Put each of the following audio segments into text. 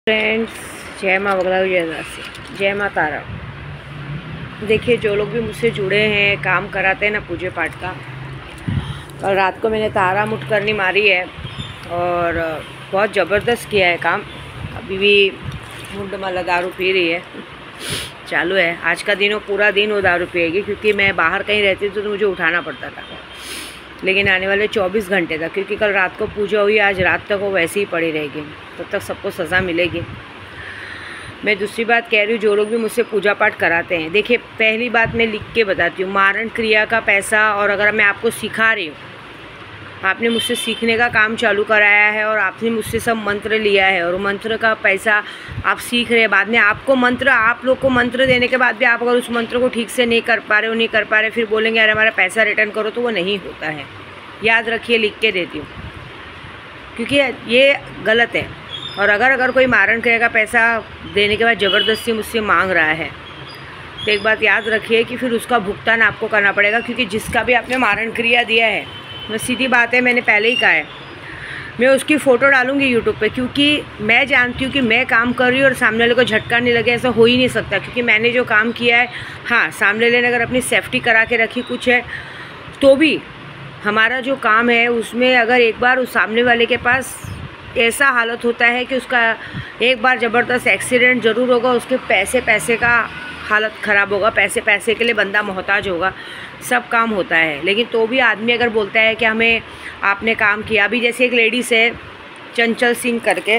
Friends, जय माँ बगला जयदासी, जय माँ तारा। देखिए, जो लोग भी मुझसे जुड़े हैं, काम कराते हैं ना पूजे पाठ का, कल रात को मैंने तारा मुठ करनी मारी है और बहुत ज़बरदस्त किया है काम। अभी भी मुंडमाला दारू पी रही है, चालू है। आज का दिन वो पूरा दिन वो दारू पिएगी, क्योंकि मैं बाहर कहीं रहती तो मुझे उठाना पड़ता था, लेकिन आने वाले 24 घंटे तक, क्योंकि कल रात को पूजा हुई, आज रात तक वो वैसे ही पड़ी रहेगी, तब तक सबको सज़ा मिलेगी। मैं दूसरी बात कह रही हूँ, जो लोग भी मुझसे पूजा पाठ कराते हैं, देखिए पहली बात मैं लिख के बताती हूँ, मारण क्रिया का पैसा, और अगर मैं आपको सिखा रही हूँ, आपने मुझसे सीखने का काम चालू कराया है और आपने मुझसे सब मंत्र लिया है और मंत्र का पैसा आप सीख रहे हैं, बाद में आपको मंत्र, आप लोग को मंत्र देने के बाद भी आप अगर उस मंत्र को ठीक से नहीं कर पा रहे, फिर बोलेंगे अरे हमारा पैसा रिटर्न करो, तो वो नहीं होता है। याद रखिए, लिख के देती हूँ, क्योंकि ये गलत है। और अगर कोई मारण क्रिया का पैसा देने के बाद ज़बरदस्ती मुझसे मांग रहा है, तो एक बात याद रखिए कि फिर उसका भुगतान आपको करना पड़ेगा, क्योंकि जिसका भी आपने मारण क्रिया दिया है, मैं सीधी बात है, मैंने पहले ही कहा है, मैं उसकी फ़ोटो डालूंगी यूट्यूब पे, क्योंकि मैं जानती हूँ कि मैं काम कर रही हूँ और सामने वाले को झटका नहीं लगे, ऐसा हो ही नहीं सकता, क्योंकि मैंने जो काम किया है, हाँ सामने वाले ने अगर अपनी सेफ्टी करा के रखी कुछ है, तो भी हमारा जो काम है उसमें अगर एक बार उस सामने वाले के पास ऐसा हालत होता है कि उसका एक बार ज़बरदस्त एक्सीडेंट ज़रूर होगा, उसके पैसे का हालत ख़राब होगा, पैसे के लिए बंदा मोहताज होगा, सब काम होता है। लेकिन तो भी आदमी अगर बोलता है कि हमें आपने काम किया, अभी जैसे एक लेडीज़ है चंचल सिंह करके,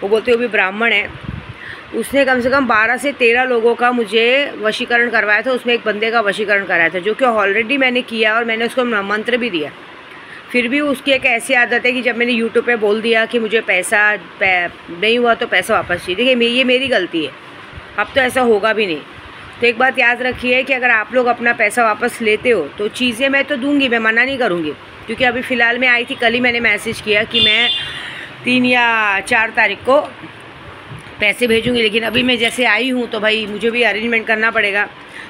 वो बोलते वो भी ब्राह्मण है, उसने कम से कम 12 से 13 लोगों का मुझे वशीकरण करवाया था, उसमें एक बंदे का वशीकरण कराया था, जो कि ऑलरेडी मैंने किया और मैंने उसको मंत्र भी दिया। फिर भी उसकी एक ऐसी आदत है कि जब मैंने यूट्यूब पे बोल दिया कि मुझे पैसा नहीं हुआ तो पैसा वापस चाहिए, देखिए ये मेरी गलती है, अब तो ऐसा होगा भी नहीं। तो एक बात याद रखिए कि अगर आप लोग अपना पैसा वापस लेते हो तो चीज़ें मैं तो दूंगी, मैं मना नहीं करूँगी, क्योंकि अभी फ़िलहाल मैं आई थी, कल ही मैंने मैसेज किया कि मैं 3 या 4 तारीख को पैसे भेजूँगी, लेकिन अभी मैं जैसे आई हूँ तो भाई मुझे भी अरेंजमेंट करना पड़ेगा।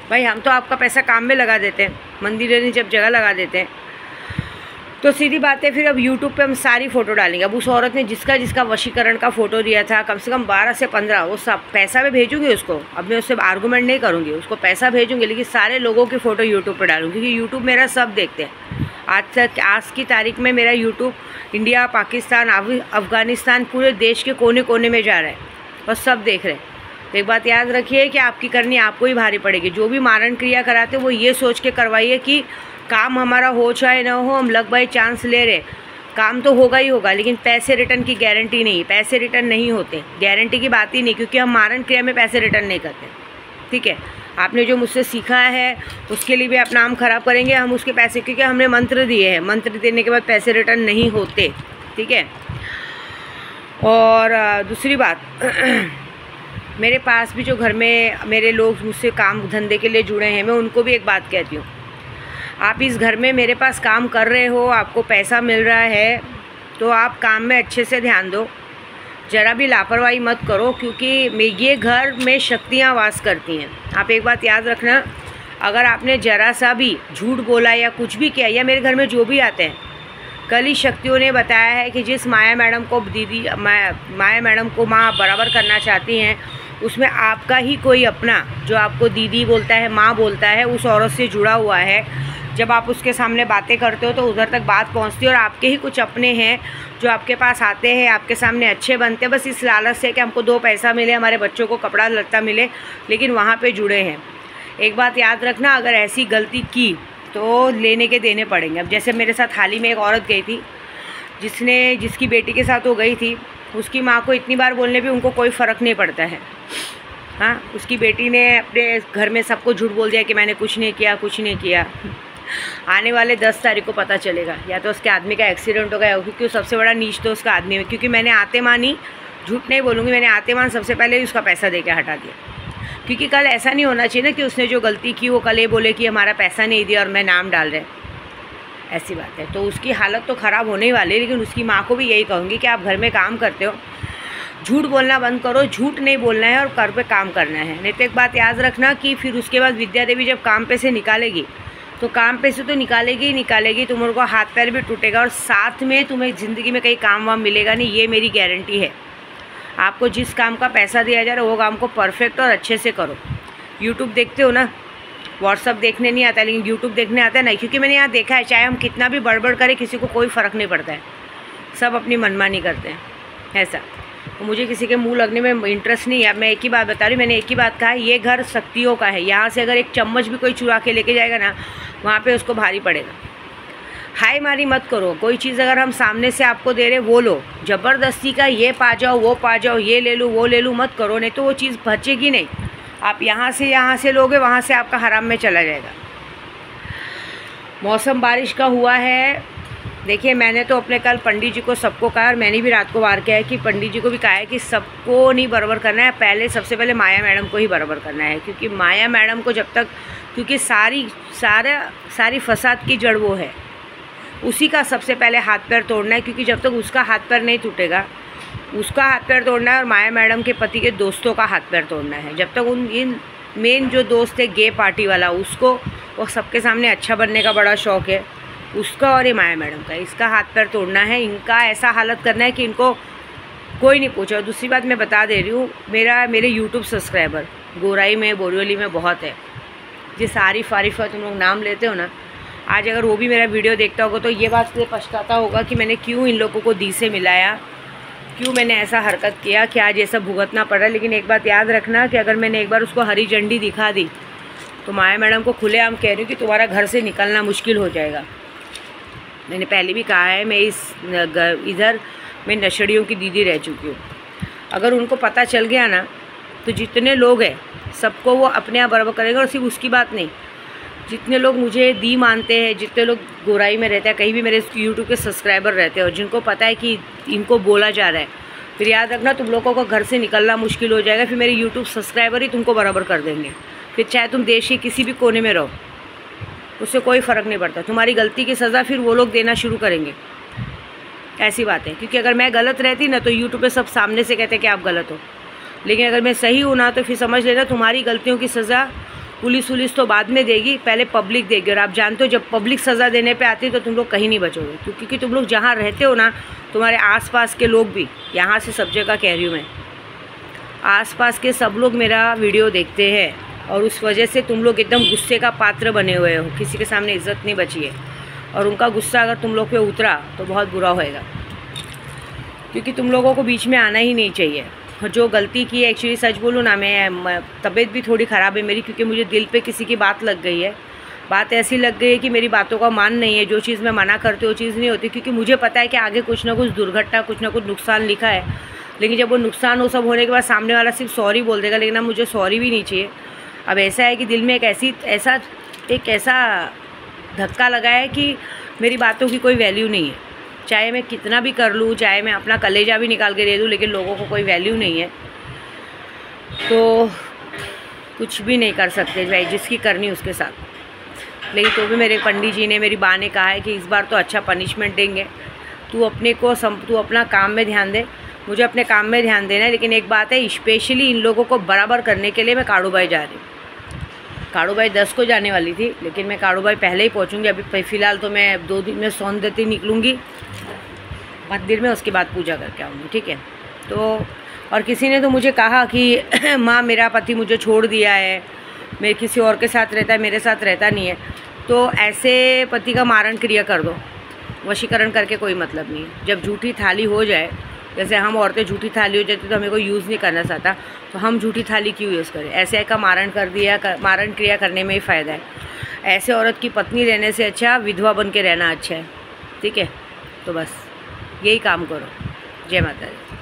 भाई हम तो आपका पैसा काम में लगा देते हैं, मंदिर ने जब जगह लगा देते हैं, तो सीधी बात है, फिर अब यूट्यूब पे हम सारी फ़ोटो डालेंगे। अब उस औरत ने जिसका वशीकरण का फ़ोटो दिया था, कम से कम 12 से 15, वो सब पैसा मैं भेजूँगी उसको, अब मैं उससे आर्गूमेंट नहीं करूँगी, उसको पैसा भेजूँगी, लेकिन सारे लोगों की फ़ोटो यूट्यूब पे डालूँगी, क्योंकि यूट्यूब मेरा सब देखते हैं। आज की तारीख में मेरा यूट्यूब इंडिया, पाकिस्तान, अफ़गानिस्तान, पूरे देश के कोने कोने में जा रहा है और सब देख रहे हैं। तो एक बात याद रखिए कि आपकी करनी आपको ही भारी पड़ेगी। जो भी मारण क्रिया कराते वो ये सोच के करवाइए कि काम हमारा हो चाहे ना हो, हम लक बाई चांस ले रहे, काम तो होगा ही होगा, लेकिन पैसे रिटर्न की गारंटी नहीं, पैसे रिटर्न नहीं होते, गारंटी की बात ही नहीं, क्योंकि हम मारण क्रिया में पैसे रिटर्न नहीं करते। ठीक है, आपने जो मुझसे सीखा है उसके लिए भी आप नाम ख़राब करेंगे, हम उसके पैसे, क्योंकि हमने मंत्र दिए हैं, मंत्र देने के बाद पैसे रिटर्न नहीं होते। ठीक है, और दूसरी बात मेरे पास भी जो घर में मेरे लोग मुझसे काम धंधे के लिए जुड़े हैं, मैं उनको भी एक बात कहती हूँ, आप इस घर में मेरे पास काम कर रहे हो, आपको पैसा मिल रहा है, तो आप काम में अच्छे से ध्यान दो, ज़रा भी लापरवाही मत करो, क्योंकि ये घर में शक्तियाँ वास करती हैं। आप एक बात याद रखना, अगर आपने ज़रा सा भी झूठ बोला या कुछ भी किया, या मेरे घर में जो भी आते हैं, कल ही शक्तियों ने बताया है कि जिस माया मैडम को माया मैडम को माँ बराबर करना चाहती हैं, उसमें आपका ही कोई अपना, जो आपको दीदी बोलता है, माँ बोलता है, उस औरत से जुड़ा हुआ है। जब आप उसके सामने बातें करते हो तो उधर तक बात पहुंचती है, और आपके ही कुछ अपने हैं जो आपके पास आते हैं, आपके सामने अच्छे बनते हैं, बस इस लालच से कि हमको 2 पैसा मिले, हमारे बच्चों को कपड़ा लत्ता मिले, लेकिन वहाँ पे जुड़े हैं। एक बात याद रखना, अगर ऐसी गलती की तो लेने के देने पड़ेंगे। अब जैसे मेरे साथ हाल ही में एक औरत गई थी, जिसकी बेटी के साथ वो गई थी, उसकी माँ को इतनी बार बोलने भी उनको कोई फ़र्क नहीं पड़ता है। हाँ, उसकी बेटी ने अपने घर में सबको झूठ बोल दिया कि मैंने कुछ नहीं किया। आने वाले 10 तारीख को पता चलेगा, या तो उसके आदमी का एक्सीडेंट हो गया, क्योंकि सबसे बड़ा नीच तो उसका आदमी है। क्योंकि मैंने आते मानी, झूठ नहीं बोलूँगी, मैंने आते मान सबसे पहले ही उसका पैसा दे के हटा दिया, क्योंकि कल ऐसा नहीं होना चाहिए ना कि उसने जो गलती की वो कल ये बोले कि हमारा पैसा नहीं दिया और मैं नाम डाल रहे, ऐसी बात है। तो उसकी हालत तो ख़राब होने ही वाली है, लेकिन उसकी माँ को भी यही कहूँगी कि आप घर में काम करते हो, झूठ बोलना बंद करो, झूठ नहीं बोलना है और घर पे काम करना है। नहीं तो एक बात याद रखना कि फिर उसके बाद विद्या देवी जब काम पे से निकालेगी, तो काम पे से तो निकालेगी ही निकालेगी, तुम्हारे को हाथ पैर भी टूटेगा, और साथ में तुम्हें ज़िंदगी में कहीं काम वाम मिलेगा नहीं, ये मेरी गारंटी है। आपको जिस काम का पैसा दिया जा रहा है वो काम को परफेक्ट और अच्छे से करो। यूट्यूब देखते हो ना, व्हाट्सअप देखने नहीं आता लेकिन यूट्यूब देखने आता है ना, क्योंकि मैंने यहाँ देखा है चाहे हम कितना भी बड़बड़ करें किसी को कोई फ़र्क नहीं पड़ता है, सब अपनी मनमानी करते हैं ऐसा। तो मुझे किसी के मुंह लगने में इंटरेस्ट नहीं है। अब मैं एक ही बात बता रही हूँ, मैंने एक ही बात कहा है, ये घर शक्तियों का है। यहाँ से अगर एक चम्मच भी कोई चुरा के लेके जाएगा ना, वहाँ पे उसको भारी पड़ेगा। हाय मारी मत करो। कोई चीज़ अगर हम सामने से आपको दे रहे वो लो, ज़बरदस्ती का ये पा जाओ वो पा जाओ, ये ले लूँ वो ले लूँ मत करो, नहीं तो वो चीज़ बचेगी नहीं। आप यहाँ से लोगे, वहाँ से आपका हराम में चला जाएगा। मौसम बारिश का हुआ है। देखिए मैंने तो अपने कल पंडित जी को सबको कहा, और मैंने भी रात को वार किया है कि पंडित जी को भी कहा है कि सबको नहीं बराबर करना है, पहले सबसे पहले माया मैडम को ही बराबर करना है। क्योंकि माया मैडम को जब तक, क्योंकि सारी फसाद की जड़ वो है, उसी का सबसे पहले हाथ पैर तोड़ना है। क्योंकि जब तक उसका हाथ पैर नहीं टूटेगा, उसका हाथ पैर तोड़ना है और माया मैडम के पति के दोस्तों का हाथ पैर तोड़ना है। जब तक इन मेन जो दोस्त है गे पार्टी वाला, उसको वो सबके सामने अच्छा बनने का बड़ा शौक़ है उसका, और ये माया मैडम का, इसका हाथ पैर तोड़ना है। इनका ऐसा हालत करना है कि इनको कोई नहीं पूछे। और दूसरी बात मैं बता दे रही हूँ, मेरे यूट्यूब सब्सक्राइबर गोराई में, बोरिवली में बहुत है। जिस आरिफ का तुम लोग नाम लेते हो ना, आज अगर वो भी मेरा वीडियो देखता होगा तो ये बात से पछताता होगा कि मैंने क्यों इन लोगों को दी से मिलाया, क्यों मैंने ऐसा हरकत किया कि आज ये सब भुगतना पड़ा। लेकिन एक बात याद रखना कि अगर मैंने एक बार उसको हरी झंडी दिखा दी तो माया मैडम को खुलेआम कह रही हूँ कि तुम्हारा घर से निकलना मुश्किल हो जाएगा। मैंने पहले भी कहा है, मैं इधर मैं नशड़ियों की दीदी रह चुकी हूँ। अगर उनको पता चल गया ना तो जितने लोग हैं सबको वो अपने आप बराबर करेंगे। और सिर्फ उसकी बात नहीं, जितने लोग मुझे दी मानते हैं, जितने लोग गोराई में रहते हैं, कहीं भी मेरे यूट्यूब के सब्सक्राइबर रहते हैं और जिनको पता है कि इनको बोला जा रहा है, फिर याद रखना तुम लोगों को घर से निकलना मुश्किल हो जाएगा। फिर मेरे यूट्यूब सब्सक्राइबर ही तुमको बराबर कर देंगे। फिर चाहे तुम देश के किसी भी कोने में रहो, उससे कोई फ़र्क नहीं पड़ता। तुम्हारी गलती की सज़ा फिर वो लोग देना शुरू करेंगे। ऐसी बात है। क्योंकि अगर मैं गलत रहती ना तो यूट्यूब पे सब सामने से कहते कि आप गलत हो, लेकिन अगर मैं सही हूँ ना तो फिर समझ लेना तुम्हारी गलतियों की सज़ा पुलिस तो बाद में देगी, पहले पब्लिक देगी। और आप जानते हो जब पब्लिक सज़ा देने पे आती है तो तुम लोग कहीं नहीं बचोगे। क्योंकि तुम लोग जहाँ रहते हो ना, तुम्हारे आसपास के लोग भी, यहाँ से सब जगह कह रही हूँ मैं, आसपास के सब लोग मेरा वीडियो देखते हैं और उस वजह से तुम लोग एकदम गुस्से का पात्र बने हुए हो। किसी के सामने इज्जत नहीं बची है और उनका गुस्सा अगर तुम लोग पे उतरा तो बहुत बुरा होएगा। क्योंकि तुम लोगों को बीच में आना ही नहीं चाहिए। जो गलती की है, एक्चुअली सच बोलूँ ना, मैं तबीयत भी थोड़ी ख़राब है मेरी, क्योंकि मुझे दिल पे किसी की बात लग गई है। बात ऐसी लग गई है कि मेरी बातों का मान नहीं है। जो चीज़ मैं मना करती हूँ वो चीज़ नहीं होती, क्योंकि मुझे पता है कि आगे कुछ ना कुछ दुर्घटना, कुछ ना कुछ नुकसान लिखा है। लेकिन जब वो नुकसान वो सब होने के बाद सामने वाला सिर्फ सॉरी बोल देगा, लेकिन अब मुझे सॉरी भी नहीं चाहिए। अब ऐसा है कि दिल में एक ऐसा धक्का लगा है कि मेरी बातों की कोई वैल्यू नहीं है। चाहे मैं कितना भी कर लूँ, चाहे मैं अपना कलेजा भी निकाल के दे दूँ, लेकिन लोगों को कोई वैल्यू नहीं है तो कुछ भी नहीं कर सकते भाई, जिसकी करनी उसके साथ। लेकिन तो भी मेरे पंडित जी ने, मेरी बा ने कहा है कि इस बार तो अच्छा पनिशमेंट देंगे। तू अपना काम में ध्यान दे। मुझे अपने काम में ध्यान देना है। लेकिन एक बात है, स्पेशली इन लोगों को बराबर करने के लिए मैं काड़ूबाई जा रही हूँ। काड़ूबाई 10 को जाने वाली थी, लेकिन मैं काड़ूबाई पहले ही पहुँचूँगी। अभी फ़िलहाल तो मैं 2 दिन में सौन देती निकलूँगी मंदिर में, उसके बाद पूजा करके आऊँगी, ठीक है। तो और किसी ने तो मुझे कहा कि माँ मेरा पति मुझे छोड़ दिया है, मेरे किसी और के साथ रहता है, मेरे साथ रहता नहीं है। तो ऐसे पति का मारण क्रिया कर दो। वशीकरण करके कोई मतलब नहीं है। जब झूठी थाली हो जाए, जैसे हम औरतें झूठी थाली हो जाती तो हमें कोई यूज़ नहीं करना चाहता, तो हम झूठी थाली क्यों यूज़ करें। ऐसे का मारण कर दिया, मारण क्रिया करने में ही फ़ायदा है। ऐसे औरत की पत्नी रहने से अच्छा विधवा बन के रहना अच्छा है, ठीक है। तो बस यही काम करो। जय माता दी।